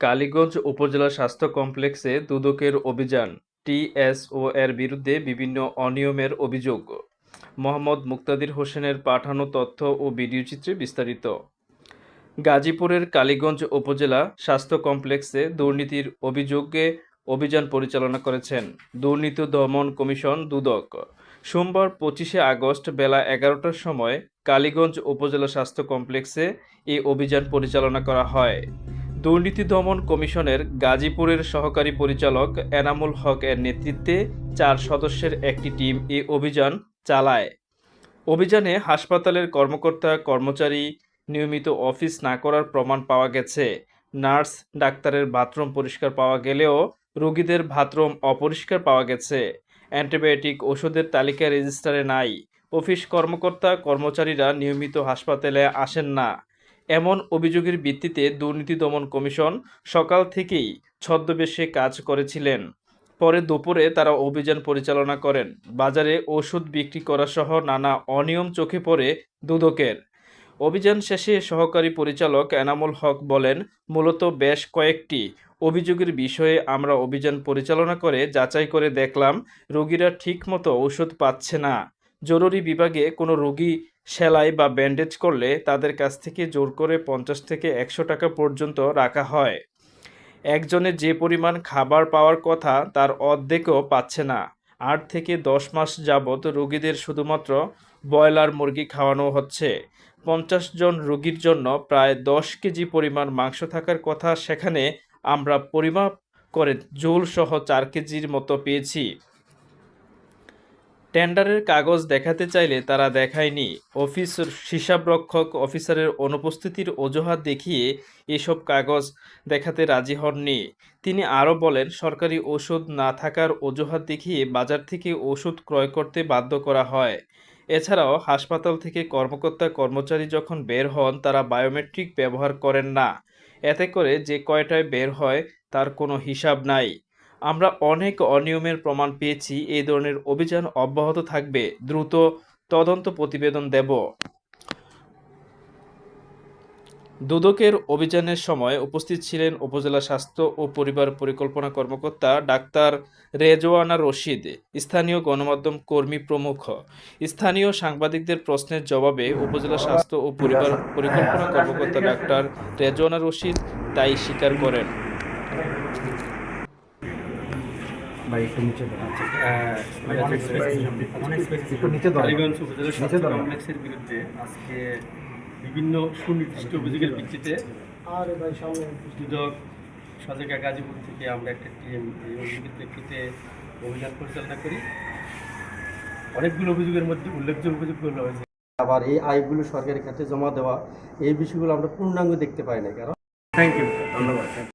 কালীগঞ্জ উপজেলা স্বাস্থ্য কমপ্লেক্সে দুদকের অভিযান, টিএসও এর বিরুদ্ধে বিভিন্ন অনিয়মের অভিযোগ। মোহাম্মদ মুক্তাদির হোসেনের পাঠানো তথ্য ও ভিডিওচিত্রে বিস্তারিত। গাজীপুরের কালীগঞ্জ উপজেলা স্বাস্থ্য কমপ্লেক্সে দুর্নীতির অভিযোগে অভিযান পরিচালনা করেছেন দুর্নীতি দমন কমিশন দুদক। সোমবার 25শে আগস্ট বেলা 11টার সময় কালীগঞ্জ উপজেলা স্বাস্থ্য কমপ্লেক্সে এই অভিযান পরিচালনা করা হয়। দুর্নীতি দমন কমিশনের গাজীপুরের সহকারী পরিচালক এনামুল হক এর নেতৃত্বে 4 সদস্যের একটি টিম এই অভিযান চালায়। অভিযানে হাসপাতালের কর্মকর্তা কর্মচারী নিয়মিত অফিস না করার প্রমাণ পাওয়া গেছে। নার্স ডাক্তারের বাথরুম পরিষ্কার পাওয়া গেলেও রোগীদের বাথরুম অপরিষ্কার পাওয়া গেছে। অ্যান্টিবায়োটিক ওষুধের তালিকা রেজিস্টারে নাই। অফিস কর্মকর্তা কর্মচারীরা নিয়মিত হাসপাতালে আসেন না। এমন অভিযোগের ভিত্তিতে দুর্নীতি দমন কমিশন সকাল থেকেই ছদ্মবেশে কাজ করেছিলেন। পরে দুপুরে তারা অভিযান পরিচালনা করেন। বাজারে ওষুধ বিক্রি করা সহ নানা অনিয়ম চোখে পড়ে দুদকের। অভিযান শেষে সহকারী পরিচালক এনামুল হক বলেন, মূলত বেশ কয়েকটি অভিযোগের বিষয়ে আমরা অভিযান পরিচালনা করে যাচাই করে দেখলাম রোগীরা ঠিকমতো ওষুধ পাচ্ছে না। জরুরি বিভাগে কোনো রোগী সেলাই বা ব্যান্ডেজ করলে তাদের কাছ থেকে জোর করে 50 থেকে 100 টাকা পর্যন্ত রাখা হয়। একজনের যে পরিমাণ খাবার পাওয়ার কথা তার অর্ধেকও পাচ্ছে না। 8 থেকে 10 মাস যাবৎ রোগীদের শুধুমাত্র ব্রয়লার মুরগি খাওয়ানো হচ্ছে। 50 জন রোগীর জন্য প্রায় 10 কেজি পরিমাণ মাংস থাকার কথা, সেখানে আমরা পরিমাপ করে ঝোল সহ 4 কেজির মতো পেয়েছি। টেন্ডারের কাগজ দেখাতে চাইলে তারা দেখায়নি। অফিস হিসাবরক্ষক অফিসারের অনুপস্থিতির অজুহাত দেখিয়ে এসব কাগজ দেখাতে রাজি হননি। তিনি আরও বলেন, সরকারি ওষুধ না থাকার অজুহাত দেখিয়ে বাজার থেকে ওষুধ ক্রয় করতে বাধ্য করা হয়। এছাড়াও হাসপাতাল থেকে কর্মকর্তা কর্মচারী যখন বের হন তারা বায়োমেট্রিক ব্যবহার করেন না। এতে করে যে কয়টায় বের হয় তার কোনো হিসাব নাই। আমরা অনেক অনিয়মের প্রমাণ পেয়েছি। এই ধরনের অভিযান অব্যাহত থাকবে। দ্রুত তদন্ত প্রতিবেদন দেব। দুদকের অভিযানের সময় উপস্থিত ছিলেন উপজেলা স্বাস্থ্য ও পরিবার পরিকল্পনা কর্মকর্তা ডাক্তার রেজওয়ানা রশিদ, স্থানীয় গণমাধ্যম কর্মী প্রমুখ। স্থানীয় সাংবাদিকদের প্রশ্নের জবাবে উপজেলা স্বাস্থ্য ও পরিবার পরিকল্পনা কর্মকর্তা ডাক্তার রেজওয়ানা রশিদ তাই স্বীকার করেন। কালীগঞ্জ উপজেলা স্বাস্থ্য কমপ্লেক্সের বিরুদ্ধে আজকে বিভিন্ন সুনির্দিষ্ট অভিযোগের ভিত্তিতে দুদক সজাগা গাজীপুর থেকে আমরা একটা টিম এই অভিযোগের প্রেক্ষিতে অভিযান পরিচালনা করি। অনেকগুলো অভিযোগের মধ্যে উল্লেখযোগ্য অভিযোগগুলো হয়েছে, আবার এই আয়গুলো সরকারের কাছে জমা দেওয়া, এই বিষয়গুলো আমরা পূর্ণাঙ্গ দেখতে পাই না। কারণ থ্যাংক ইউ, ধন্যবাদ।